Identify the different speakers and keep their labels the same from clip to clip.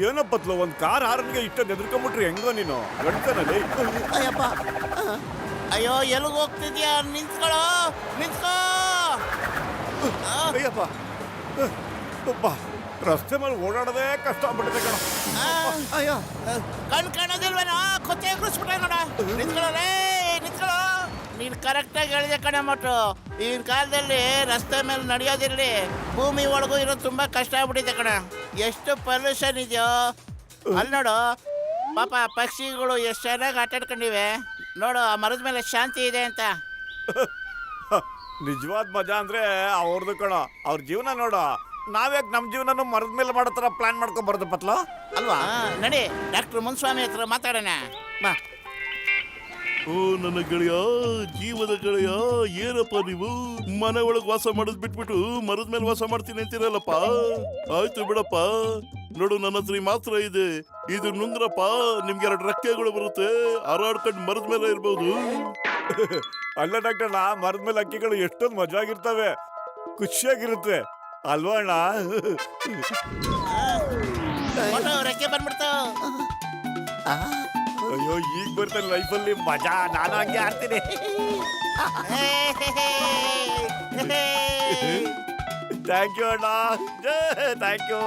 Speaker 1: ಏನಪ್ಪತ್ಲ ಒಂದ್ ಕಾರ್ ಹಾರನ್ಗೆ ಇಷ್ಟೊಂದು ಎದ್ರಕೊಂಡ್ಬಿಟ್ರಿ ಹೆಂಗೋ ನೀನು ಗಂಟನಲ್ಲಿ.
Speaker 2: ಅಯ್ಯಪ್ಪ ಅಯ್ಯೋ ಎಲ್ಲಿಗೆ ಹೋಗ್ತಿದ್ಯಾ? ನಿಂತ್ಕೊಳ್ಳೋ, ನಿಂತ್ಕೋ.
Speaker 1: ಅಯ್ಯಪ್ಪ ಬಾ, ರಸ್ತೆ ಮೇಲೆ ಓಡಾಡೋದೇ ಕಷ್ಟ ಆಗ್ಬಿಟ್ಟಿದೆ ಕಣ.
Speaker 2: ಅಯ್ಯೋ ಕಣ್ ಕಾಣೋದಿಲ್ವೇನೋ? ಕೊಚ್ಚೆ ಎಗ್ರಿಸ್ಬಿಟ್ಟೆ ನೋಡ. ನಿಂತ್ಕೊಳ್ಳೋ ರೇ, ನಿಂತ್ಕೊಳ್ಳೋ. ನೀನು ಕರೆಕ್ಟಾಗಿ ಹೇಳಿದೆ ಕಣ ಮಟ್ಟು. ಈಗಿನ ಕಾಲದಲ್ಲಿ ರಸ್ತೆ ಮೇಲೆ ನಡೆಯೋದಿರಲಿ, ಭೂಮಿ ಒಳಗೂ ಇರೋದು ತುಂಬ ಕಷ್ಟ ಆಗ್ಬಿಟ್ಟಿದೆ ಕಣ. ಎಷ್ಟು ಪೊಲ್ಯೂಷನ್ ಇದೆಯೋ ಅಲ್ಲಿ ನೋಡು. ಪಾಪ ಪಕ್ಷಿಗಳು ಎಷ್ಟು ಚೆನ್ನಾಗಿ ಆಟಾಡ್ಕೊಂಡಿವೆ ನೋಡು. ಆ ಮರದ ಮೇಲೆ ಶಾಂತಿ ಇದೆ ಅಂತ.
Speaker 1: ನಿಜವಾದ ಮಜಾ ಅಂದ್ರೆ ಅವ್ರದ್ದು ಕಣ. ಅವ್ರ ಜೀವನ ನೋಡು. ನಾವ್ಯಾಕೆ ನಮ್ಮ ಜೀವನ ಮರದ ಮೇಲೆ ಮಾಡೋ ಥರ ಪ್ಲಾನ್ ಮಾಡ್ಕೊಂಡ್ ಬರೋದು ಪತ್ಲ
Speaker 2: ಅಲ್ವಾ? ನಡಿ ಡಾಕ್ಟರ್ ಮುನ್ಸ್ವಾಮಿ ಹತ್ರ ಮಾತಾಡೋಣ ಬಾ.
Speaker 3: ಓ ನನ್ನ ಗೆಳೆಯ, ಜೀವದ ಗೆಳೆಯ, ಏನಪ್ಪ ನೀವು ಮನೆ ಒಳಗೆ ವಾಸ ಮಾಡೋದ್ ಬಿಟ್ಬಿಟ್ಟು ಮರದ ಮೇಲೆ ವಾಸ ಮಾಡ್ತೀನಿ ಅಂತೀರಲ್ಲಪ್ಪ. ಆಯ್ತು ಬಿಡಪ್ಪ, ನೋಡು ನನ್ನ ಹತ್ರ ಈ ಮಾತ್ರ ಇದೆ, ಇದು ನುಂಗ್ರಪ್ಪ. ನಿಮ್ಗೆ 2 ರೆಕ್ಕೆಗಳು ಬರುತ್ತೆ, ಹಾರಾಡ್ಕೊಂಡು ಮರದ ಮೇಲೆ ಇರ್ಬೋದು.
Speaker 1: ಅಲ್ಲ ಡಾಕ್ಟರ್, ಮರದ ಮೇಲೆ ಅಕ್ಕಿಗಳು ಎಷ್ಟೊಂದು ಮಜಾಗಿರ್ತವೆ, ಖುಷಿಯಾಗಿರುತ್ತೆ ಅಲ್ವಾ ಅಣ್ಣ?
Speaker 2: ರೆಕ್ಕೆ ಬಂದ್ಬಿಡ್ತಾವ.
Speaker 1: ಅಯ್ಯೋ ಈಗ ಬರ್ತಾನೆ ಲೈಫಲ್ಲಿ ಮಜಾ. ನಾನು ಹಂಗೆ ಆಡ್ತೀನಿ. ಥ್ಯಾಂಕ್ ಯು ಅಣ್ಣ, ಥ್ಯಾಂಕ್ ಯು.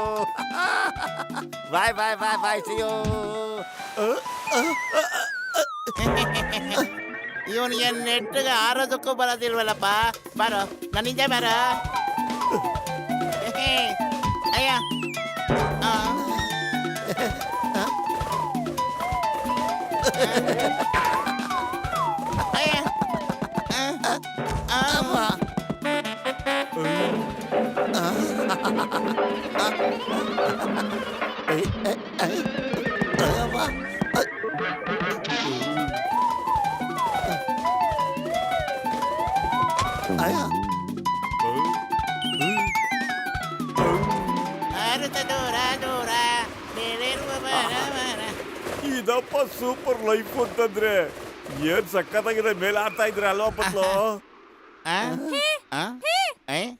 Speaker 2: ಬಾಯ್ ಬಾಯ್ ಬಾಯ್ ಬಾಯ್, ಸಿಯೋ. ಇವನಿಗೆ ನೆಟ್ಟಿಗೆ ಆರೋದಕ್ಕೂ ಬರೋದಿಲ್ವಲ್ಲಪ್ಪ. ಬಾರೋ ನನ್ನಿಂದ ಬಾರ. ಅಯ್ಯ ಅಯ್ಯ ದೂರ ದೂರ
Speaker 1: ಇದಪ್ಪ ಸೂಪರ್ ಲೈಫ್ ಅಂತಂದ್ರೆ ಏನ್ ಸಕ್ಕತ್ತಾಗಿದೆ. ಮೇಲೆ ಆಡ್ತಾ ಇದ್ರೆ ಅಲ್ವಾ ಪತ್ಲು?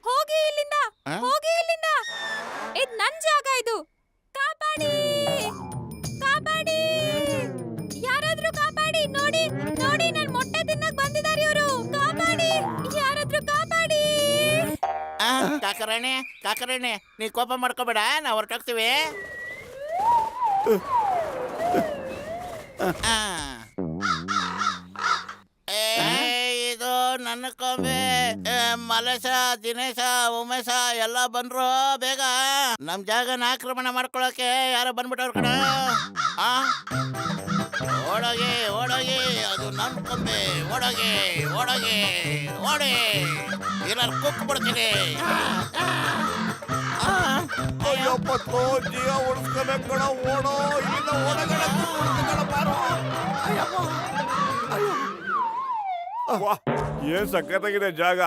Speaker 4: ಹೋಗಿ ಇಲ್ಲಿಂದ, ಹೋಗಿ ಇಲ್ಲಿಂದ. ಇದ್ ನನ್ ಜಾಗ, ಇದು. ಕಾಪಾಡಿ, ಕಾಪಾಡಿ, ಯಾರಾದ್ರೂ ಕಾಪಾಡಿ. ನೋಡಿ ನೋಡಿ, ನನ್ ಮೊಟ್ಟೆ ತಿನ್ನಕ್ ಬಂದಿದ್ದಾರೆ ಇವರು. ಕಾಪಾಡಿ, ಯಾರಾದ್ರೂ ಕಾಪಾಡಿ.
Speaker 2: ಕಾಕರಾಣೆ, ಕಾಕರಾಣೆ, ನೀ ಕೋಪ ಮಾಡ್ಕೋಬೇಡ, ನಾವು ಹೊರಟೋಗ್ತೀವಿ. ಇದು ನನ್ನ ಕೊಂಬೆ. ಮಲೇಶ, ದಿನೇಶ, ಉಮೇಶ ಎಲ್ಲ ಬಂದ್ರು. ಬೇಗ ನಮ್ ಜಾಗನ ಆಕ್ರಮಣ ಮಾಡ್ಕೊಳಕ್ಕೆ ಯಾರೋ ಬಂದ್ಬಿಟ್ಟವ್ರ ಕಣ. ಓಡೋಗಿ ಓಡೋಗಿ, ಅದು ನನ್ನ ಕೊಂಬೆ. ಓಡೋಗಿ ಓಡೋಗಿ ಓಡಿ, ಎಲ್ಲರೂ ಕುಕ್ ಬಿಡ್ತೀನಿ.
Speaker 1: ಅಯ್ಯೋ ಪತ್ಲು, ಜೀವ ಉಳಿಸ್ಕೋಬೇಕು ಕಣ. ಓಡೋ ಇಲ್ಲಿಂದ, ಓಡೋಣ ಬಾರೋ. ಏನ್ ಸಖತ್ತಾಗಿದೆ ಜಾಗ.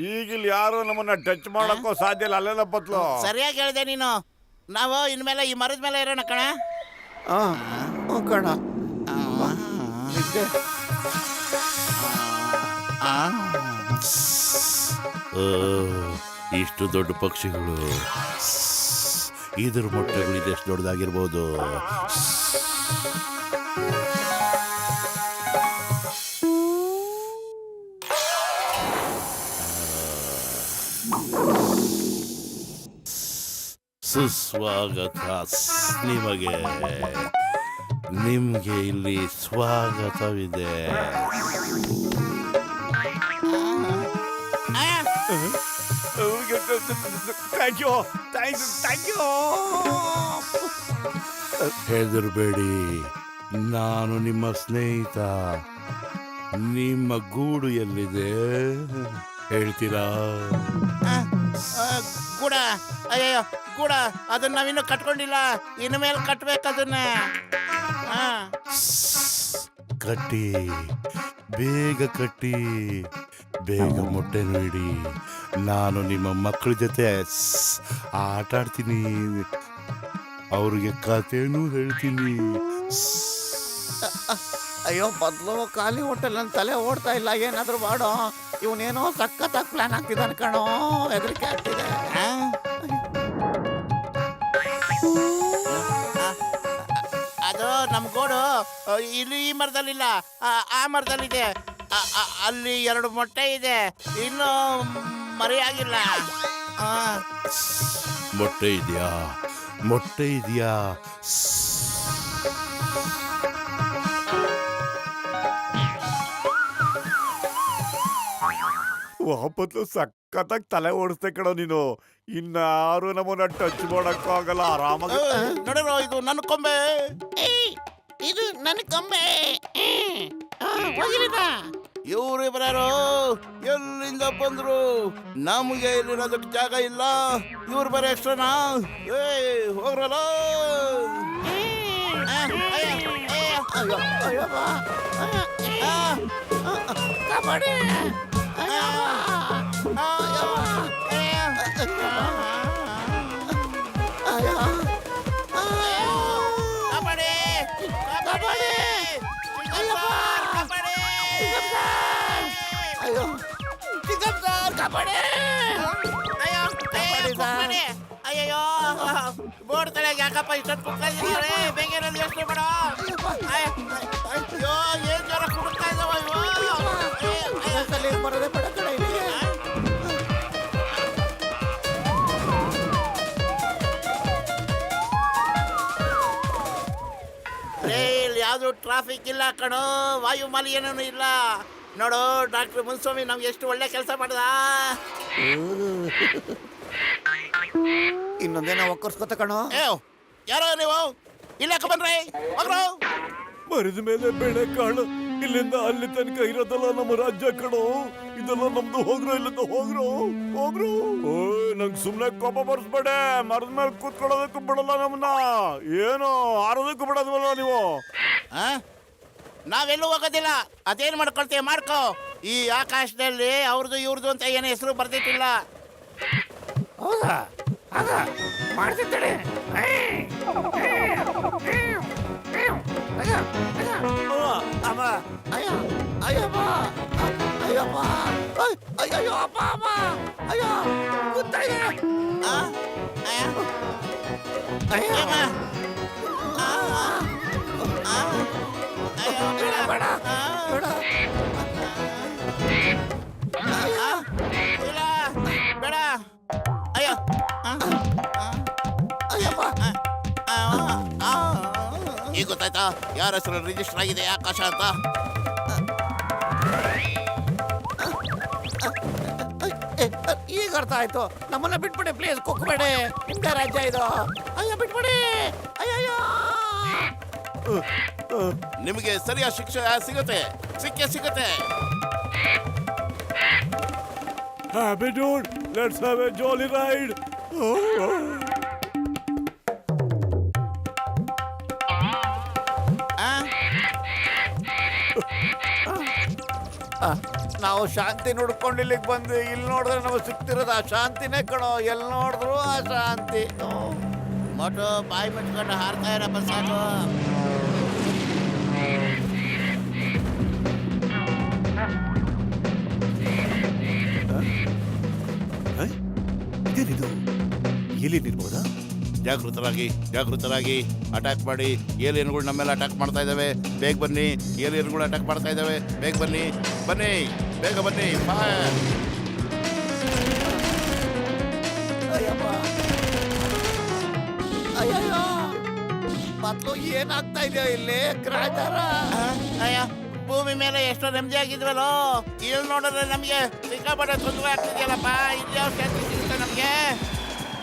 Speaker 1: ಈಗಿಲ್ಲಿ ಯಾರು ನಮ್ಮನ್ನ ಟಚ್ ಮಾಡಕ್ಕೋ ಸಾಧ್ಯ ಇಲ್ಲ. ಅಲ್ಲೆಲ್ಲ ಪತ್ಲು
Speaker 2: ಸರಿಯಾಗಿ ಹೇಳಿದೆ ನೀನು. ನಾವು ಇನ್ಮೇಲೆ ಈ ಮರದ ಮೇಲೆ ಇರೋಣ ಕಣ. ಕಣ
Speaker 3: ಇಷ್ಟು ದೊಡ್ಡ ಪಕ್ಷಿಗಳು, ಇದ್ರ ಮೊಟ್ಟೆಗಳು ಇದೆಷ್ಟು ದೊಡ್ಡದಾಗಿರ್ಬೋದು. ಸುಸ್ವಾಗತ ನಿಮಗೆ, ನಿಮ್ಗೆ ಇಲ್ಲಿ ಸ್ವಾಗತವಿದೆ.
Speaker 1: Thank you, thank you.
Speaker 3: ಹೆದರ್ಬೇಡಿ, ನಾನು ನಿಮ್ಮ ಸ್ನೇಹಿತ. ನಿಮ್ಮ ಗೂಡು ಎಲ್ಲಿದೆ ಹೇಳ್ತೀರಾ?
Speaker 2: ಗೂಡ? ಅಯ್ಯೋ ಗೂಡ, ಅದನ್ನ ನಾವಿನ್ನು ಕಟ್ಕೊಂಡಿಲ್ಲ. ಇನ್ನು ಮೇಲೆ ಕಟ್ಬೇಕು ಅದನ್ನ.
Speaker 3: ಕಟ್ಟಿ, ಬೇಗ ಕಟ್ಟಿ, ಬೇಗ ಮೊಟ್ಟೆ ನೀಡಿ. ನಾನು ನಿಮ್ಮ ಮಕ್ಕಳ ಜೊತೆ ಆಟ ಆಡ್ತೀನಿ, ಅವ್ರಿಗೆ ಕಥೆನೂ ಹೇಳ್ತೀನಿ.
Speaker 2: ಅಯ್ಯೋ ಬದ್ಲು, ಖಾಲಿ ಹೋಟೆಲ್ ನನ್ನ ತಲೆ ಓಡ್ತಾ ಇಲ್ಲ. ಏನಾದ್ರು ಮಾಡೋ. ಇವನೇನೋ ಸಖತ್ತಾಗಿ ಪ್ಲಾನ್ ಆಗ್ತಿದ್ದಾನೆ ಕಣೋ. ಹೆದರಿಕೆ ಆಗ್ತಿದೆ. ನಮ್ ಗೋಡು ಇಲ್ಲಿ ಈ ಮರದಲ್ಲಿಲ್ಲ, ಆ ಮರದಲ್ಲಿದೆ. ಅಲ್ಲಿ 2 ಮೊಟ್ಟೆ ಇದೆ, ಇನ್ನು ಮರಿ ಆಗಿಲ್ಲ.
Speaker 3: ಮೊಟ್ಟೆ ಇದೆಯಾ? ಮೊಟ್ಟೆ ಇದೆಯಾ?
Speaker 1: ವಾಪತ್ತು ಸಖತ್ತಾಗಿ ತಲೆ ಓಡಿಸ್ತೆ ಕಣೋ ನೀನು. ಇನ್ನಾರು ನಮ್ಮನ್ನ ಟಚ್ ಮಾಡಕ್ಕಾಗಲ್ಲ, ಆರಾಮಾಗಿ.
Speaker 2: ನೋಡಿರೋ, ಇದು ನನ್ನ ಕೊಂಬೆ. ಇದು ನನ್ನ ಕೊಂಬೆ. ಇವ್ರಿಬ್ರಾರು ಎಲ್ಲಿಂದ ಬಂದ್ರು? ನಮಗೆ ಇಲ್ಲಿರೋದಕ್ಕೆ ಜಾಗ ಇಲ್ಲ, ಇವ್ರು ಬರೀ ಎಕ್ಸ್ಟ್ರಾನಾ? ಹೋಗ್ರಲ್ಲ. ಕಾಪಾಡಿ. ಅಯ್ಯೋ, ಬೋರ್ಡ್ ತಲೆಗೆ ಯಾಕಪ್ಪ ಇಷ್ಟೊಂದು ಕುತ್ಕೊಂಡಿದ್ದಾರೆ? ಬೇಗ ಯೋಚನೆ ಮಾಡೋ. ಅಯ್ಯೋ, ಏನ್ ಜ್ವರ ಕುಡ್ತಾ ಇದ್ದಾವ ಬರೋದೇ ಬೇಡ ಕಡೆ. ಇಲ್ಲಿ ಯಾವ್ದು ಟ್ರಾಫಿಕ್ ಇಲ್ಲ ಕಣೋ, ವಾಯು ಮಾಲಿನ್ಯನೂ ಇಲ್ಲ. ನೋಡು, ಡಾಕ್ಟರ್ ಮುನ್ಸ್ವಾಮಿ ನಮ್ಗೆ ಎಷ್ಟು ಒಳ್ಳೆ ಕೆಲಸ ಮಾಡ್ದ.
Speaker 1: ಇನ್ನೊಂದೇನೋ ಒಕ್ಕರ್ಸ್ಕೊತ ಕಣೋ.
Speaker 2: ಯಾರೋ ನೀವು ಇಲ್ಲಕ್ಕ ಬನ್ರಿ, ಹೋಗ್ರು.
Speaker 1: ಮರಿದ ಮೇಲೆ ಬೆಳೆ ಕಾಳು, ಇಲ್ಲಿಂದ ಅಲ್ಲಿ ತನಕ ಇರೋದಲ್ಲ ನಮ್ಮ ರಾಜ್ಯ ಕಣೋ. ಇದೆಲ್ಲ ನಮ್ದು. ಹೋಗ್ರು ಇಲ್ಲಿಂದ, ಹೋಗ್ರು ಹೋಗ್ರು. ಓಯ್, ನಂಗೆ ಸುಮ್ನೆ ಕೋಪ ಬರ್ಸ್ಬೇಡ. ಮರದ ಮೇಲೆ ಕೂತ್ಕೊಳ್ಳೋದಕ್ಕೂ ಬಿಡಲ್ಲ ನಮ್ಮನ್ನ. ಏನು ಆರೋದಕ್ಕೂ ಬಿಡೋದವಲ್ಲ ನೀವು.
Speaker 2: ನಾವೆಲ್ಲೂ ಹೋಗೋದಿಲ್ಲ. ಅದೇನ್ ಮಾಡ್ಕೊಳ್ತೀವಿ ಮಾಡ್ಕೋ. ಈ ಆಕಾಶದಲ್ಲಿ ಅವ್ರದ್ದು ಇವ್ರದ್ದು ಅಂತ ಏನು ಹೆಸರು ಬರ್ದಿಟ್ಟಿಲ್ಲ. ಹೌದಾ? ಮಾಡ್ತಿದ್ದಾಳೆ. ಬೇಡ. ಅಯ್ಯೋ, ಈಗ ಗೊತ್ತಾಯ್ತಾ ಯಾರ ಹೆಸರು ರಿಜಿಸ್ಟರ್ ಆಗಿದೆ ಆಕಾಶ ಅಂತ? ಈಗ ಅರ್ಥ ಆಯ್ತು. ನಮ್ಮನ್ನ ಬಿಟ್ಬಿಡಿ ಪ್ಲೀಸ್, ಕುಕ್ಕಬೇಡಿ. ನಿಮ್ದೇ ರಾಜ್ಯ ಇದು. ಅಯ್ಯೋ, ಬಿಟ್ಬಿಡಿ. ಅಯ್ಯಯ್ಯೋ, ನಿಮಗೆ ಸರಿಯಾದ ಶಿಕ್ಷೆ ಸಿಗುತ್ತೆ, ಸಿಗುತ್ತೆ.
Speaker 1: Happy dude, let's have a jolly ride. ನಾವು ಶಾಂತಿ ನೋಡ್ಕೊಂಡು ಇಲ್ಲಿಗೆ ಬಂದು ಇಲ್ಲಿ ನೋಡಿದ್ರೆ ನಮಗೆ ಸಿಗ್ತಿರೋದು ಆ ಶಾಂತಿನೇ ಕಣೋ. ಎಲ್ಲಿ ನೋಡಿದ್ರು ಆ ಶಾಂತಿ.
Speaker 2: ಮೊಟ್ಟು ಬಾಯಿ ಮುಚ್ಕೊಂಡು ಹಾರ್ತಾ ಇರಪ್ಪ ಸಾಕು.
Speaker 1: ಇದೇನಿದು? ಎಲ್ಲಿ ನಿಲ್ಬೋದಾ?
Speaker 2: ಜಾಗೃತರಾಗಿ ಅಟ್ಯಾಕ್ ಮಾಡಿ. ಏಲಿಯನ್ಗಳು ನಮ್ಮೆಲ್ಲ ಅಟ್ಯಾಕ್ ಮಾಡ್ತಾ ಇದ್ದಾವೆ. ಬೇಗ ಬನ್ನಿ, ಏಲಿಯನ್ಗಳು ಅಟ್ಯಾಕ್ ಮಾಡ್ತಾ ಇದ್ದಾವೆ. ಬೇಗ ಬನ್ನಿ, ಬೇಗ ಬನ್ನಿ.
Speaker 1: ಅಯ್ಯೋ, ಮೊದಲು ಏನಾಗ್ತಾ ಇದೆಯಾ ಇಲ್ಲಿ? ಗ್ರಾಚಾರ.
Speaker 2: ಅಯ್ಯ, ಭೂಮಿ ಮೇಲೆ ಎಷ್ಟೋ ನೆಮ್ಮದಿ ಆಗಿದ್ವಲ್ಲೋ, ಇಲ್ಲಿ ನೋಡಿದ್ರೆ ನಮಗೆ ಸಿಕ್ಕಾಪಟ್ಟೆ ತೊಂದರೆ ಆಗ್ತಿದೆಯಲ್ಲಪ್ಪ. ಇಲ್ಲಿ ಯಾವ ಶಾಂತಿ ಸಿಗುತ್ತೆ ನಮಗೆ?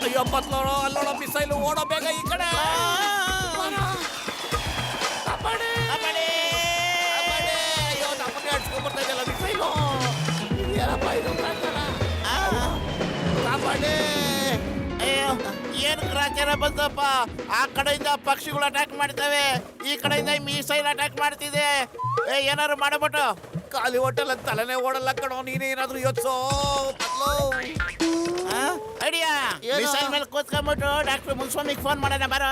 Speaker 1: ಅಯ್ಯೋ, ಮೊದಲು ಅಲ್ಲೋಡ ಮಿಸೈಲು, ಓಡೋ ಬೇಗ ಈ ಕಡೆ. ಅಯ್ಯೋ, ನಮ್ಮನ್ನೇ ಅಡ್ಸ್ಕೊಂಡ್ಬರ್ತಾ ಇದೆಯಲ್ಲ ಮಿಸೈಲು. ಏನಪ್ಪ ಇದು? ಕಾಪಾಡಿ.
Speaker 2: ಅಯ್ಯೋ, ಏನು ಗ್ರಾಚಾರ ಬಂತಪ್ಪ? ಆ ಕಡೆಯಿಂದ ಪಕ್ಷಿಗಳು ಅಟ್ಯಾಕ್ ಮಾಡ್ತವೆ, ಈ ಕಡೆಯಿಂದ ಮಿಸೈಲ್ ಅಟ್ಯಾಕ್ ಮಾಡ್ತಿದೆ. ಏನಾದ್ರು ಮಾಡಬಿಟ್ಟು.
Speaker 1: ಖಾಲಿ ಹೋಟೆಲ್ ಅಂತ ತಲೆನೇ ಓಡಲ್ಲ ಕಣೋ. ನೀನೇ ಏನಾದ್ರು ಯೋಚಿಸೋ.
Speaker 2: ಐಡಿಯಾ, ಮಿಸೈಲ್ ಮೇಲೆ ಕೂತ್ಕೊಂಡ್ಬಿಟ್ಟು ಡಾಕ್ಟರ್ ಮುನ್ಸ್ವಾಮಿಗೆ ಫೋನ್ ಮಾಡೋಣ. ಬರೋ,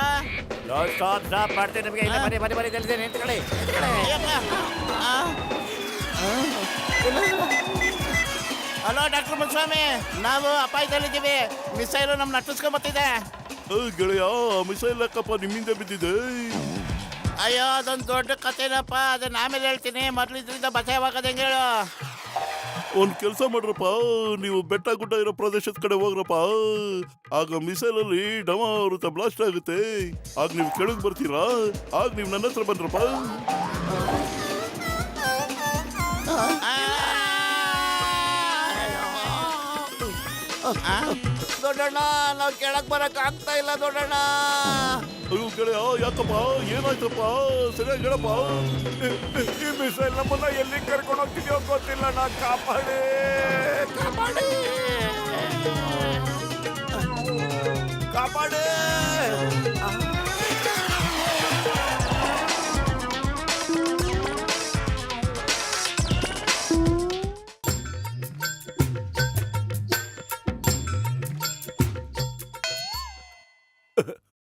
Speaker 1: ಸ್ಟಾಪ್ ಮಾಡ್ತೀನಿ ನಿಮಗೆ. ಇಲ್ಲ, ಬರೀ ಜಲ್ದಿ ನಿಂತ್ಕೊಳ್ಳಿ.
Speaker 2: ಹಲೋ ಡಾಕ್ಟರ್ ಮುನ್ಸ್ವಾಮಿ, ನಾವು ಅಪಾಯದಲ್ಲಿದ್ದೀವಿ. ಮಿಸೈಲು ನಮ್ನ ಅಟ್ಟಿಸ್ಕೊಂಬತ್ತಿದೆ.
Speaker 3: ಗೆಳೆಯ, ಮಿಸೈಲ್ ಯಾಕಪ್ಪ ನಿಮ್ಮಿಂದ ಬಿದ್ದಿದೆ?
Speaker 2: ಅಯ್ಯೋ ಅದೊಂದು ದೊಡ್ಡ ಕಥೆನಪ್ಪ, ಅದನ್ನ ಆಮೇಲೆ ಹೇಳ್ತೀನಿ. ಮೊದ್ಲು ಇದರಿಂದ ಬಚಾವಾಗದ ಹೆಂಗೆ ಹೇಳು?
Speaker 3: ಒಂದ್ ಕೆಲ್ಸ ಮಾಡ್ರಪ್ಪ, ನೀವು ಬೆಟ್ಟ ಗುಡ್ಡ ಇರೋ ಪ್ರದೇಶದ ಕಡೆ ಹೋಗ್ರಪ್ಪ. ಆಗ ಮಿಸೈಲ್ ಅಲ್ಲಿ ಡಮಾರುತ ಬ್ಲಾಸ್ಟ್ ಆಗುತ್ತೆ. ಆಗ ನೀವು ಕೆಳಗ್ ಬರ್ತೀರಾ, ಆಗ ನೀವು ನನ್ನ ಹತ್ರ ಬಂದ್ರಪ್ಪ.
Speaker 2: ದೊಡ್ಡಣ್ಣ, ನಾವು ಕೆಳಗ್ ಬರಕ್ ಆಗ್ತಾ ಇಲ್ಲ ದೊಡ್ಡಣ್ಣ.
Speaker 3: ಅಯ್ಯೋ ಗೆಳೆಯ, ಯಾಕಪ್ಪ, ಏನಾಯ್ತಪ್ಪ? ಸರಿಯಾಗಿ ಹೇಳಪ್ಪ.
Speaker 1: ಈ ಮಿಸೈಲ್ ನಮ್ಮನ್ನ ಎಲ್ಲಿ ಕರ್ಕೊಂಡು ಹೋಗ್ತಿದ್ಯೋ ಗೊತ್ತಿಲ್ಲ. ನಾ ಕಾಪಾಡಿ ಕಾಪಾಡಿ ಕಾಪಾಡಿ.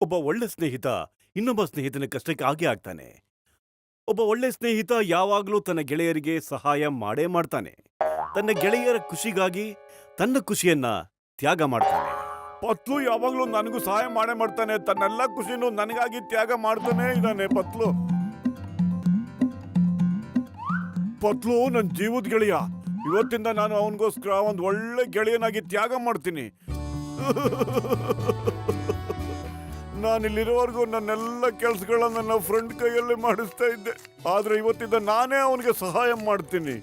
Speaker 1: ಒಬ್ಬ ಒಳ್ಳೆ ಸ್ನೇಹಿತ ಇನ್ನೊಬ್ಬ ಸ್ನೇಹಿತನ ಕಷ್ಟಕ್ಕೆ ಆಗೇ ಆಗ್ತಾನೆ. ಒಬ್ಬ ಒಳ್ಳೆ ಸ್ನೇಹಿತ ಯಾವಾಗಲೂ ತನ್ನ ಗೆಳೆಯರಿಗೆ ಸಹಾಯ ಮಾಡೇ ಮಾಡ್ತಾನೆ. ತನ್ನ ಗೆಳೆಯರ ಖುಷಿಗಾಗಿ ತನ್ನ ಖುಷಿಯನ್ನ ತ್ಯಾಗ ಮಾಡ್ತಾನೆ. ಪತ್ಲು ಯಾವಾಗಲೂ ನನಗೂ ಸಹಾಯ ಮಾಡೇ ಮಾಡ್ತಾನೆ. ತನ್ನೆಲ್ಲ ಖುಷಿನೂ ನನಗಾಗಿ ತ್ಯಾಗ ಮಾಡ್ತಾನೆ ಇದ್ದಾನೆ ಪತ್ಲು. ಪತ್ಲು ನನ್ನ ಜೀವದ ಗೆಳೆಯ. ಇವತ್ತಿಂದ ನಾನು ಅವನಿಗೋಸ್ಕರ ಒಂದು ಒಳ್ಳೆ ಗೆಳೆಯನಾಗಿ ತ್ಯಾಗ ಮಾಡ್ತೀನಿ. ನಾನಿಲ್ಲಿರೋವರೆಗೂ ನನ್ನೆಲ್ಲ ಕೆಲಸಗಳನ್ನ ನನ್ನ ಫ್ರೆಂಡ್ ಕೈಯಲ್ಲಿ ಮಾಡಿಸ್ತಾ ಇದ್ದೆ. ಆದ್ರೆ ಇವತ್ತಿಂದ ನಾನೇ ಅವನಿಗೆ ಸಹಾಯ ಮಾಡ್ತೀನಿ.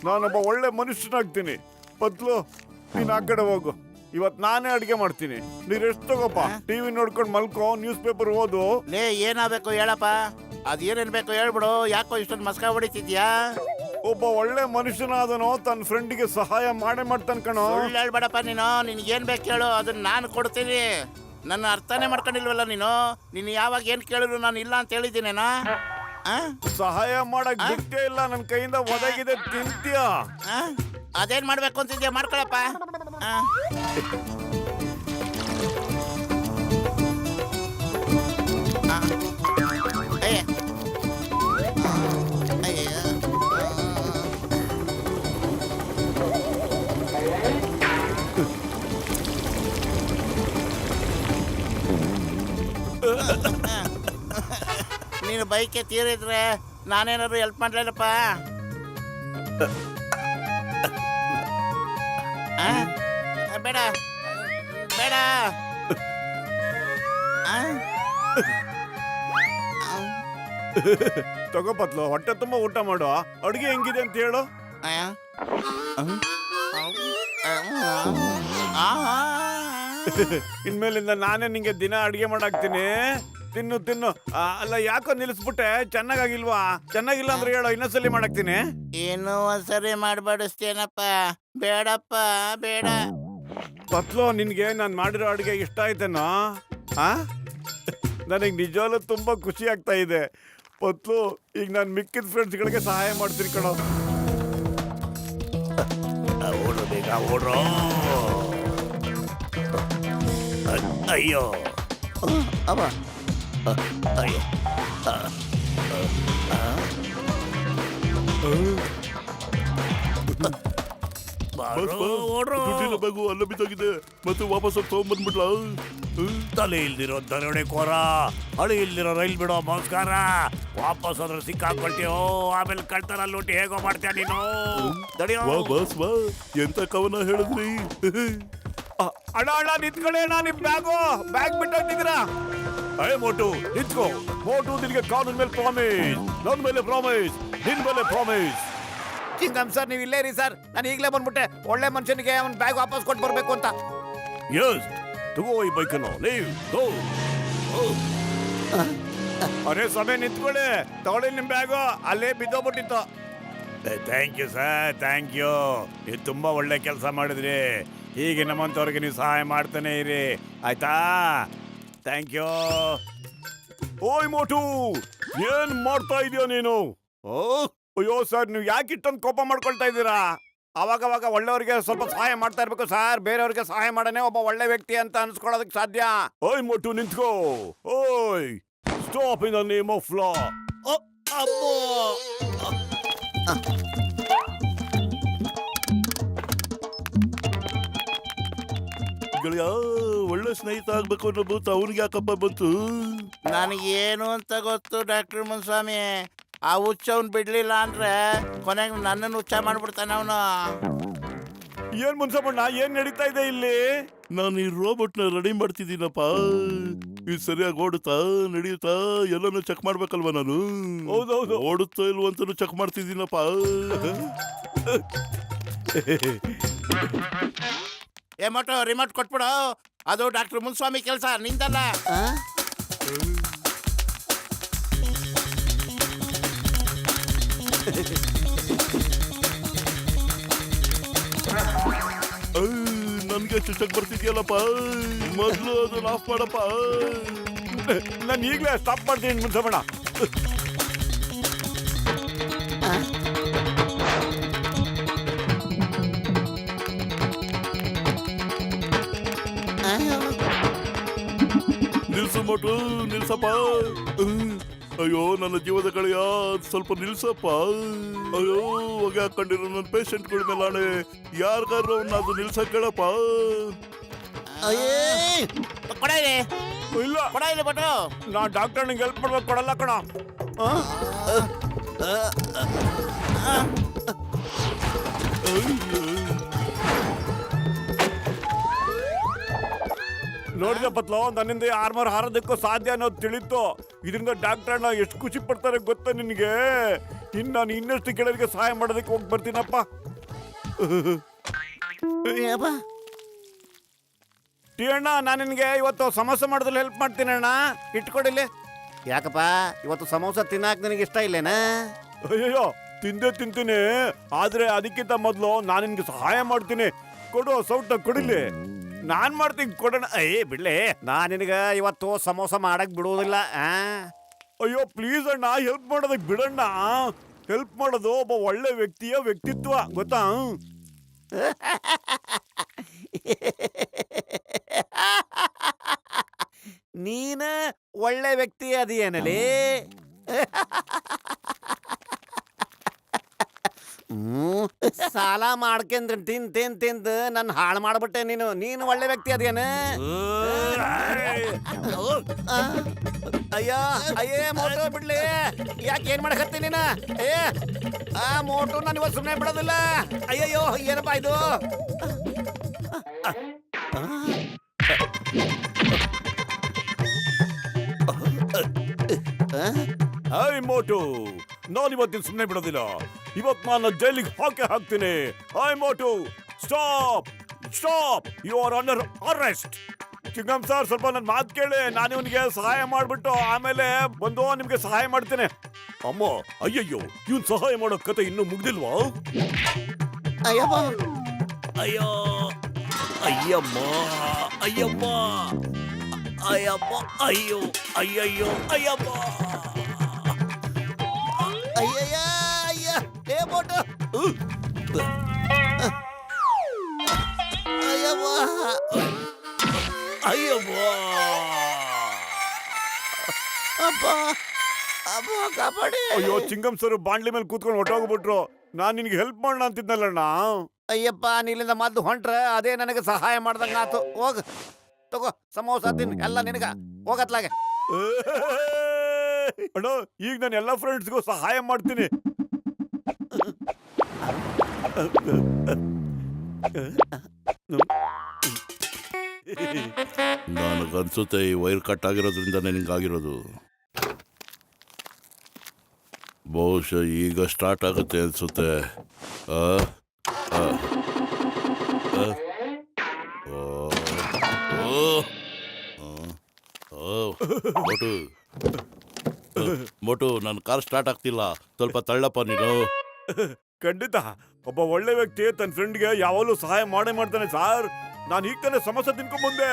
Speaker 1: ನಾನೊಬ್ಬ ಒಳ್ಳೆ ಮನುಷ್ಯನಾಗ್ತೀನಿ. ಪತ್ಲು, ನೀನ್ ಆ ಕಡೆ ಹೋಗು. ಇವತ್ ನಾನೇ ಅಡಿಗೆ ಮಾಡ್ತೀನಿ. ನೀನ್ ರೆಸ್ಟ್ ತಗೋಪ್ಪ. ಟಿವಿ ನೋಡ್ಕೊಂಡು ಮಲ್ಕೋ, ನ್ಯೂಸ್ ಪೇಪರ್ ಓದು.
Speaker 2: ಲೇ, ಏನಾಗಬೇಕು ಹೇಳಪ್ಪ? ಅದೇನೇನ್ ಬೇಕು ಹೇಳ್ಬಿಡು. ಯಾಕೋ ಇಷ್ಟೊಂದು ಮಸ್ಕ ಹೊಡಿತಿದ್ಯಾ?
Speaker 1: ಒಬ್ಬ ಒಳ್ಳೆ ಮನುಷ್ಯನಾದನೋ ತನ್ನ ಫ್ರೆಂಡಿಗೆ ಸಹಾಯ ಮಾಡೇ ಮಾಡ್ತಾನೆ ಕಣೋ.
Speaker 2: ಸುಳ್ಳು ಹೇಳ್ಬೇಡಪ್ಪ ನೀನು. ನಿನ್ಗೇನ್ ಬೇಕು ಹೇಳು, ಅದನ್ನ ನಾನು ಕೊಡ್ತೀನಿ. ನನ್ನ ಅರ್ಥನೇ ಮಾಡ್ಕೊಂಡಿಲ್ವಲ್ಲ ನೀನು. ನೀನು ಯಾವಾಗ ಏನ್ ಕೇಳಿದ್ರು ನಾನು ಇಲ್ಲ ಅಂತ ಹೇಳಿದ್ದೀನೇನಾ?
Speaker 1: ಸಹಾಯ ಮಾಡಕ್ ಬಿಟ್ಟೇ ಇಲ್ಲ. ನನ್ನ ಕೈಯಿಂದ ಒದಗಿದೆ ತಿಂತೀಯ.
Speaker 2: ಅದೇನ್ ಮಾಡ್ಬೇಕು ಅಂತಿದ್ಯಾ ಮಾಡ್ಕೊಳಪ್ಪ. ನೀನು ಬೈಕೆ ತೀರಿದ್ರೆ ನಾನೇನಾದ್ರು ಹೆಲ್ಪ್ ಮಾಡ್ಲೇನಪ್ಪ? ಬೇಡ ಬೇಡ.
Speaker 1: ತಗೋ ಪತ್ಲು, ಹೊಟ್ಟೆ ತುಂಬಾ ಊಟ ಮಾಡು. ಅಡುಗೆ ಹೆಂಗಿದೆ ಅಂತ ಹೇಳು. ಇನ್ಮೇಲಿಂದ ನಾನೇ ನಿಂಗೆ ದಿನ ಅಡಿಗೆ ಮಾಡಾಕ್ತೀನಿ. ತಿನ್ನು ತಿನ್ನು. ಅಲ್ಲ, ಯಾಕೋ ನಿಲ್ಲಿಸ್ಬಿಟ್ಟೆ? ಚೆನ್ನಾಗಿಲ್ವಾ? ಚೆನ್ನಾಗಿಲ್ಲ ಅಂದ್ರೆ ಹೇಳೋ, ಇನ್ನೊಂದ್ಸಲಿ ಮಾಡಾಕ್ತೀನಿ.
Speaker 2: ಇನ್ನೂ ಒಂದ್ಸರಿ ಮಾಡ್ಬಾಡಿಸ್ತೇನಪ್ಪ. ಬೇಡಪ್ಪ ಬೇಡ.
Speaker 1: ಪತ್ಲು, ನಿನ್ಗೆ ನಾನ್ ಮಾಡಿರೋ ಅಡಿಗೆ ಇಷ್ಟ ಆಯ್ತೇನೋ? ನನಗೆ ನಿಜವಾಗ್ಲೂ ತುಂಬಾ ಖುಷಿ ಆಗ್ತಾ ಇದೆ ಪತ್ಲು. ಈಗ ನಾನು ಮಿಕ್ಕಿದ ಫ್ರೆಂಡ್ಸ್ಗಳಿಗೆ ಸಹಾಯ ಮಾಡ್ತೀನಿ ಕಣೋ.
Speaker 5: ಓಡು ಬೇಗ ಓಡ್ರೋ. ಅಯ್ಯೋ
Speaker 2: ಅವ
Speaker 5: ಅಯ್ಯೋ. ಓಡ್ರೋ.
Speaker 3: ದುಡ್ಡಿನ ಬ್ಯಾಗು ಅಲ್ಲ ಬಿದ್ದೋಗಿದೆ. ಮತ್ತೆ ವಾಪಸ್ ಹೋಗಿ ತಗೊಂಡ್ಬಂದ್ಬಿಡ್ಲ.
Speaker 5: ತಲೆ ಇಲ್ದಿರೋ ದರೋಡೆಕೋರ, ಹಳಿ ಇಲ್ದಿರೋ ರೈಲ್ ಬಿಡೋ ಮೋಸ್ಕಾರ. ವಾಪಸ್ ಅದ್ರ ಸಿಕ್ಕಾಕೊಳ್ತೀಯೋ, ಆಮೇಲೆ ಕಳ್ತನ ಲೂಟಿ ಹೇಗೋ ಮಾಡ್ತೀಯ ನೀನು. ತಡಿಯೋ.
Speaker 3: ವಾ ಬಾಸ್ ವಾ, ಎಂತ ಕವನ ಹೇಳಿದ್ರಿ.
Speaker 1: ಅಣ್ಣ ಅಣ್ಣ ನಿಂತ್ಕೊಳ್ಳಿ. ನಿಮ್ ಬ್ಯಾಗ್ ಬಿಟ್ಟೋಗ್ತಿದ್ದೀರಾ? ಅಯ್ಯ ಮೋಟು ನಿಂತ್ಕೋ. ಮೋಟು, ನಿನ್ಗೆ ಕಾನೂನ್ ಮೇಲೆ ಪ್ರಾಮಿಸ್, ನನ್ನ ಮೇಲೆ ಪ್ರಾಮಿಸ್, ನಿನ್ ಮೇಲೆ ಪ್ರಾಮಿಸ್.
Speaker 2: ಚಿಂಗಮ್ ಸರ್, ನೀವು ಇಲ್ಲೇ ಇರಿ ಸರ್. ನಾನು ಈಗಲೇ ಬಂದ್ಬಿಟ್ಟೆ. ಒಳ್ಳೆ ಮನುಷ್ಯನಿಗೆ ಅವನ ಬ್ಯಾಗ್ ವಾಪಸ್ ಕೊಟ್ಟು ಬರ್ಬೇಕು ಅಂತ.
Speaker 1: ಎಸ್, ತಗೋ ಈ ಬೈಕನ್ನು. ನೀವು ಗೋ. ಅರೆ ಸಮಯ ನಿಂತ್ಕೊಳ್ಳಿ. ತಗೊಳ್ಳಿ ನಿಮ್ ಬ್ಯಾಗು. ಅಲ್ಲೇ ಬಿದ್ದೋಗ್ಬಿಟ್ಟಿತ್ತು. Thank you sir, thank you. ನೀವು ತುಂಬಾ ಒಳ್ಳೆ ಕೆಲಸ ಮಾಡಿದ್ರಿ. ಹೀಗೆ ನಮ್ಮಂತವ್ರಿಗೆ ನೀವು ಸಹಾಯ ಮಾಡ್ತಾನೆ ಇರಿ, ಆಯ್ತಾ? Thank you. ಓಯ್ ಮೋಟು, ಏನ್ ಮಾಡ್ತಾ ಇದೀಯ ನೀನು? ಅಯ್ಯೋ ಸರ್, ನೀವು ಯಾಕೆ ಇಷ್ಟೊಂದು ಕೋಪ ಮಾಡ್ಕೊಳ್ತಾ ಇದ್ದೀರಾ? ಅವಾಗವಾಗ ಒಳ್ಳೆಯವ್ರಿಗೆ ಸ್ವಲ್ಪ ಸಹಾಯ ಮಾಡ್ತಾ ಇರ್ಬೇಕು ಸರ್. ಬೇರೆಯವ್ರಿಗೆ ಸಹಾಯ ಮಾಡನೇ ಒಬ್ಬ ಒಳ್ಳೆ ವ್ಯಕ್ತಿ ಅಂತ ಅನ್ಸ್ಕೊಳ್ಳೋದಕ್ಕೆ ಸಾಧ್ಯ. ಓಯ್ ಮೋಟು, ನಿಂತ್ಕೋ. ಓಯ್, stop in the name of law.
Speaker 3: ಗೆಳೆಯ ಒಳ್ಳೆ ಸ್ನೇಹಿತ ಆಗ್ಬೇಕು ಅನ್ನೋ ಬೂತ್ ಅವನಿಗೆ ಯಾಕಪ್ಪ ಬಂತು?
Speaker 2: ನನಗೇನು ಅಂತ ಗೊತ್ತು ಡಾಕ್ಟರ್ ಮುನ್ಸ್ವಾಮಿ. ಆ ಹುಚ್ಚ ಅವ್ನು ಬಿಡ್ಲಿಲ್ಲ ಅಂದ್ರೆ ಕೊನೆಗೆ ನನ್ನನ್ನು ಹುಚ್ಚ ಮಾಡ್ಬಿಡ್ತಾನೆ ಅವನು.
Speaker 1: ಏನ್ ಮುನ್ಸಪ್ಪಣ್ಣ, ಏನ್ ನಡೀತಾ ಇದೆ ಇಲ್ಲಿ?
Speaker 3: ನಾನು ಈ ರೋಬೋಟ್ ನ ರೆಡಿ ಮಾಡ್ತಿದ್ದೀನಪ್ಪ. ಇದು ಸರಿಯಾಗಿ ಓಡುತ್ತಾ ನಡೆಯುತ್ತಾ ಎಲ್ಲಾನು ಚೆಕ್ ಮಾಡ್ಬೇಕಲ್ವಾ ನಾನು?
Speaker 1: ಹೌದೌದು.
Speaker 3: ಓಡುತ್ತೋ ಇಲ್ವೋ ಅಂತಾನು ಚೆಕ್ ಮಾಡ್ತಿದ್ದೀನಪ್ಪ.
Speaker 2: ಏ ಮೋಟು ರಿಮೋಟ್ ಕೊಟ್ಬಿಡು. ಅದು ಡಾಕ್ಟರ್ ಮುನ್ಸ್ವಾಮಿ ಕೆಲಸ, ನಿಂದಲ್ಲ.
Speaker 3: ನನ್ಗೆ ಚೆಕ್ ಬರ್ತಿದ್ಯಲ್ಲಪ್ಪ, ಮೊದ್ಲು ಅದನ್ನ ಆಫ್ ಮಾಡಪ್ಪ.
Speaker 1: ನಾನು ಈಗಲೇ ಸ್ಟಾಪ್ ಮಾಡ್ತೀನಿ ಮುನ್ಸಪ್ಪಣ್ಣ.
Speaker 3: ನಿಲ್ಸು ಮೋಟು, ನಿಲ್ಸಪ್ಪ. ಅಯ್ಯೋ ನನ್ನ ಜೀವದ ಗೆಳೆಯ, ಸ್ವಲ್ಪ ನಿಲ್ಸಪ್ಪ. ಅಯ್ಯೋ ಹೊಗೆ ಹಾಕೊಂಡಿರೋ ನನ್ನ ಪೇಷಂಟ್ಗಳ ಮೇಲೆ ಆಣೆ, ಯಾರಿಗಾರು ಅದು ನಿಲ್ಸಕ್ ಕೇಳಪ್ಪ.
Speaker 2: ಕೊಡ ಇಲ್ಲಿ,
Speaker 1: ಇಲ್ಲ
Speaker 2: ಕೊಡ ಇಲ್ಲಿ ಬಟ್ಟು.
Speaker 1: ನಾ ಡಾಕ್ಟರ್ ನಿಂಗೆ ಹೆಲ್ಪ್ ಮಾಡ್ಬೇಕು, ಕೊಡಲ್ಲ ಕಣ. ನೋಡಿದ ಪತ್ಲೋ, ನನ್ನಿಂದ ಆರ್ಮರ್ ಹಾರೋದಕ್ಕೂ ಸಾಧ್ಯ ಅನ್ನೋದು ತಿಳಿತು. ಇದರಿಂದ ಡಾಕ್ಟರ್ನ ಎಷ್ಟು ಖುಷಿ ಪಡ್ತಾರೆ ಗೊತ್ತಾ ನಿನಗೆ? ಇನ್ನು ನಾನು ಇನ್ನಷ್ಟು ಗೆಳೆಯರಿಗೆ ಸಹಾಯ ಮಾಡೋದಕ್ಕೆ ಹೋಗಿ ಬರ್ತೀನಪ್ಪ. ಟಿ ಅಣ್ಣ, ನಾನು ನಿನಗೆ ಇವತ್ತು ಸಮೋಸ ಮಾಡೋದ್ರಲ್ಲಿ ಹೆಲ್ಪ್ ಮಾಡ್ತೀನಿ ಅಣ್ಣ, ಇಟ್ಕೊಡಿಲ್ಲಿ.
Speaker 6: ಯಾಕಪ್ಪ ಇವತ್ತು ಸಮೋಸ ತಿನ್ನಾಕ ನಿನಗೆ ಇಷ್ಟ ಇಲ್ಲೇನಾ?
Speaker 1: ಅಯ್ಯೋ, ತಿಂದೇ ತಿಂತೀನಿ, ಆದ್ರೆ ಅದಕ್ಕಿಂತ ಮೊದಲು ನಾನು ನಿನ್ಗೆ ಸಹಾಯ ಮಾಡ್ತೀನಿ. ಕೊಡು, ಸೌಟ ಕೊಡಿಲಿ. ನಾನ್ ಮಾಡ್ತೀನಿ, ಕೊಡೋಣ.
Speaker 6: ಬಿಡ್ಲೆ, ನಾ ನಿನಗ ಇವತ್ತು ಸಮೋಸ ಮಾಡಕ್ ಬಿಡುವುದಿಲ್ಲ.
Speaker 1: ಅಯ್ಯೋ ಪ್ಲೀಸ್ ಅಣ್ಣ, ಹೆಲ್ಪ್ ಮಾಡೋದಕ್ಕೆ ಬಿಡಣ್ಣ. ಹೆಲ್ಪ್ ಮಾಡೋದು ಒಬ್ಬ ಒಳ್ಳೆ ವ್ಯಕ್ತಿಯ ವ್ಯಕ್ತಿತ್ವ, ಗೊತ್ತಾ?
Speaker 6: ನೀನ ಒಳ್ಳೆ ವ್ಯಕ್ತಿ ಅದೇನಲ್ಲಿ. ಸಾಲ ಮಾಡ್ಕೊಂಡ್ ತಿಂದು ನನ್ನ ಹಾಳು ಮಾಡ್ಬಿಟ್ಟೆ ನೀನು. ನೀನು ಒಳ್ಳೆ ವ್ಯಕ್ತಿ ಅದೇನ? ಅಯ್ಯೋ ಅಯ್ಯೇ ಮೋಟು ಬಿಡ್ಲಿ. ಯಾಕೆ ಏನ್ ಮಾಡಕತ್ತಿ ನೀನ? ಆ ಮೋಟು ನಾನು ಇವತ್ತು ಸುಮ್ಮನೆ ಬಿಡೋದಿಲ್ಲ. ಅಯ್ಯಯ್ಯೋ ಏನಪ್ಪಾ ಇದು?
Speaker 1: ಹಾಯ್ ಮೋಟು, ನಾನು ಇವತ್ತಿನ ಸುಮ್ಮನೆ ಬಿಡೋದಿಲ್ಲ. ಇವತ್ತು ನಾನು ಜೈಲಿಗೆ ಹಾಕ್ತೀನಿ. Hi Motu, stop stop, you are under arrest. Chingam sir, ಸ್ವಲ್ಪ ನನ್ನ ಮಾತು ಕೇಳಿ. ನಾನು ಇವನಿಗೆ ಸಹಾಯ ಮಾಡ್ಬಿಟ್ಟು ಆಮೇಲೆ ಬಂದು ನಿಮ್ಗೆ ಸಹಾಯ ಮಾಡ್ತೇನೆ. ಅಮ್ಮ, ಅಯ್ಯಯ್ಯೋ, ಇವನ್ ಸಹಾಯ ಮಾಡೋ ಕತೆ ಇನ್ನೂ ಮುಗ್ದಿಲ್ವಾ?
Speaker 6: ಅಯ್ಯಪ್ಪ,
Speaker 5: ಅಯ್ಯೋ, ಅಯ್ಯಮ್ಮ, ಅಯ್ಯಮ್ಮ, ಅಯ್ಯಮ್ಮ, ಅಯ್ಯೋ, ಅಯ್ಯಯ್ಯೋ, ಅಯ್ಯಮ್ಮ.
Speaker 6: ಅಯ್ಯಯ್ಯ ಅಯ್ಯ, ಏ ಮೋಟು. ಅಯ್ಯವ್ವ,
Speaker 5: ಅಯ್ಯಮ್ಮ.
Speaker 6: ಅಪ್ಪ ಅಪ್ಪ ಕಾಪಾಡಿ.
Speaker 1: ಅಯ್ಯೋ, ಚಿಂಗಮ್ ಸರ್ ಬಾಂಡ್ಲಿ ಮೇಲೆ ಕೂತ್ಕೊಂಡು ಹೊಟ್ಟೋಗ್ಬಿಟ್ರು. ನಾನ್ ನಿನ್ಗೆ ಹೆಲ್ಪ್ ಮಾಡೋಣ ಅಂತಿದ್ನಲ್ಲಣ್ಣ.
Speaker 6: ಅಯ್ಯಪ್ಪ, ನೀಲಿಂದ ಮದ್ದು ಹೊಂಟ್ರ ಅದೇ ನನಗೆ ಸಹಾಯ ಮಾಡ್ದಂಗ ಆತು. ಹೋಗ ತಗೋ, ಸಮೋಸ ತಿನ್, ಎಲ್ಲ ನಿನಗ. ಹೋಗತ್ಲಾಗೆ.
Speaker 1: ಅಣ್ಣ, ಈಗ ನಾನು ಎಲ್ಲ ಫ್ರೆಂಡ್ಸ್ಗೂ ಸಹಾಯ ಮಾಡ್ತೀನಿ.
Speaker 3: ನನಗನ್ಸುತ್ತೆ ಈ ವೈರ್ ಕಟ್ ಆಗಿರೋದ್ರಿಂದ ನಿನಗಾಗಿರೋದು. ಬಹುಶಃ ಈಗ ಸ್ಟಾರ್ಟ್ ಆಗುತ್ತೆ ಅನ್ಸುತ್ತೆ. ಮೋಟು, ನನ್ನ ಕಾರ್ ಸ್ಟಾರ್ಟ್ ಆಗ್ತಿಲ್ಲ, ಸ್ವಲ್ಪ ತಳ್ಳಪ್ಪ ನೀನು.
Speaker 1: ಖಂಡಿತ, ಒಬ್ಬ ಒಳ್ಳೆ ವ್ಯಕ್ತಿ ತನ್ನ ಫ್ರೆಂಡ್ಗೆ ಯಾವಾಗಲೂ ಸಹಾಯ ಮಾಡೇ ಮಾಡ್ತಾನೆ ಸಾರ್. ನಾನು ಈಗ ತಾನೇ ಸಮಸ್ಯೆ ತಿನ್ಕೊಂಡ್ ಬಂದೆ.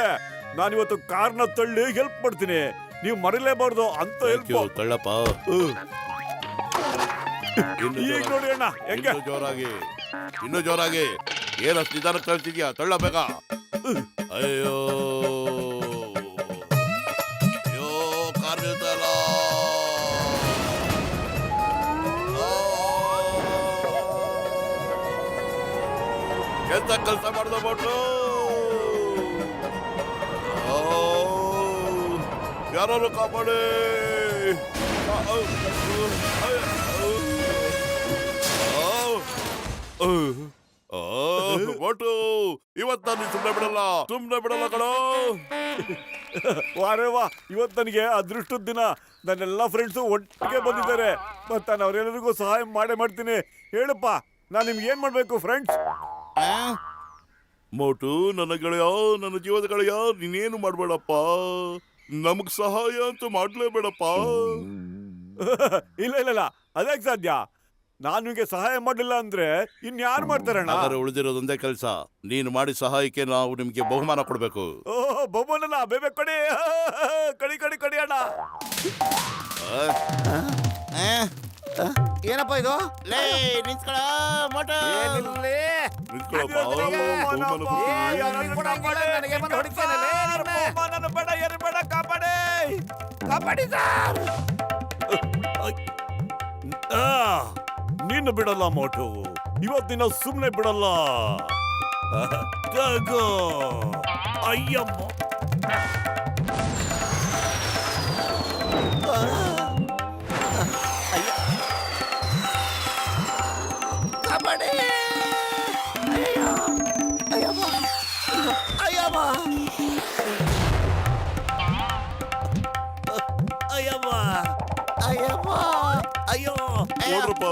Speaker 1: ನಾನಿವತ್ತು ಕಾರ್ನ ತಳ್ಳಿ ಹೆಲ್ಪ್ ಮಾಡ್ತೀನಿ. ನೀವು ಮರಿಲೇಬಾರ್ದು ಅಂತ ಹೆಲ್ಪ್.
Speaker 3: ತಳ್ಳಪ್ಪ.
Speaker 1: ಈಗ ನೋಡಿ ಅಣ್ಣ, ಹೆಂಗೆ?
Speaker 3: ಇನ್ನು ಜೋರಾಗಿ. ಏನಷ್ಟು ನಿಧಾನಕ್ಕೆ ತಳ್ತಿದ್ಯಾ? ತಳ್ಳ ಬೇಗ. ಅಯ್ಯೋ ಅಯ್ಯೋ, ಕಾರ್ ನಿಲ್ತಲ್ಲ. ಕೆಲಸ ಮಾಡ್ದ ಮೋಟ್ರು. ಯಾರು ಕಾಪಾಡಿ ಒಟ್ಟು ಇವತ್ತು ನಾನು ಸುಮ್ಮನೆ ಬಿಡಲ್ಲ ಕಣೋ.
Speaker 1: ವಾರೇ ವಾ, ಇವತ್ತು ನನಗೆ ಅದೃಷ್ಟದ ದಿನ. ನನ್ನೆಲ್ಲ ಫ್ರೆಂಡ್ಸು ಒಟ್ಟಿಗೆ ಬಂದಿದ್ದಾರೆ. ಮತ್ತೆ ನಾನು ಅವರೆಲ್ಲರಿಗೂ ಸಹಾಯ ಮಾಡ್ತೀನಿ. ಹೇಳಪ್ಪ, ನಾನು ನಿಮ್ಗೆ ಏನ್ ಮಾಡ್ಬೇಕು ಫ್ರೆಂಡ್ಸ್?
Speaker 3: ಮೋಟು, ನನ್ನ ಗೆಳೆಯ, ನನ್ನ ಜೀವದ ಗೆಳೆಯ, ನೀನೇನು ಮಾಡ್ಬೇಡಪ್ಪ. ನಮಗ್ ಸಹಾಯ ಅಂತೂ ಮಾಡ್ಲೇಬೇಡಪ್ಪ.
Speaker 1: ಇಲ್ಲ, ಅದೇ ಸಾಧ್ಯ. ನಾನು ನಿಮಗೆ ಸಹಾಯ ಮಾಡಲಿಲ್ಲ ಅಂದ್ರೆ ಇನ್ಯಾರು ಮಾಡ್ತಾರಣ್ಣ?
Speaker 3: ಆದರೆ ಉಳಿದಿರೋದೊಂದೇ ಕೆಲಸ. ನೀನು ಮಾಡಿ ಸಹಾಯಕ್ಕೆ ನಾವು ನಿಮ್ಗೆ ಬಹುಮಾನ ಕೊಡ್ಬೇಕು.
Speaker 1: ಓಹ್, ಬಹುಮಾನ ಬೇಬೆ ಕೊಡಿ. ಕಡಿ ಅಣ್ಣ.
Speaker 6: ಏನಪ್ಪ ಇದು?
Speaker 2: ಲೇ ನಿಂತ್ಕೊಳ್ಳೋ ಮೋಟು.
Speaker 6: ಏನಿಲ್ಲೇ?
Speaker 3: ನಿಂತ್ಕೊಳ್ಳಪ್ಪ,
Speaker 1: ಬಹುಮಾನ
Speaker 3: ಬಹುಮಾನ
Speaker 1: ಕೊಡಿ.
Speaker 3: ಕೊಡ್ತೀನಿ.
Speaker 6: ಯಾರು ಕೊಡಂಗಿಲ್ಲ, ನನಗೆ ಬಂದು ಹೊಡಿತಾನಲ್ಲೇ ನಿನ್ನ.
Speaker 1: ಬಹುಮಾನನ ಬೇಡ, ಏನು ಬೇಡ, ಕಾಪಾಡಿ.
Speaker 6: ಸರ್.
Speaker 1: ನಿನ್ನ ಬಿಡಲ್ಲ ಮೋಟು, ಇವತ್ತಿನ ಸುಮ್ಮನೆ ಬಿಡಲ್ಲ. ತಗೋ. ಅಯ್ಯಮ್ಮ,
Speaker 6: ಕಬಡ್ಡಿ. ಅಯ್ಯಮ್ಮ.
Speaker 5: ಅಯ್ಯಮ್ಮ
Speaker 6: ಅಯ್ಯಮ್ಮ.
Speaker 5: ಅಯ್ಯೋ
Speaker 3: ನೋಡ್ರಪ್ಪ,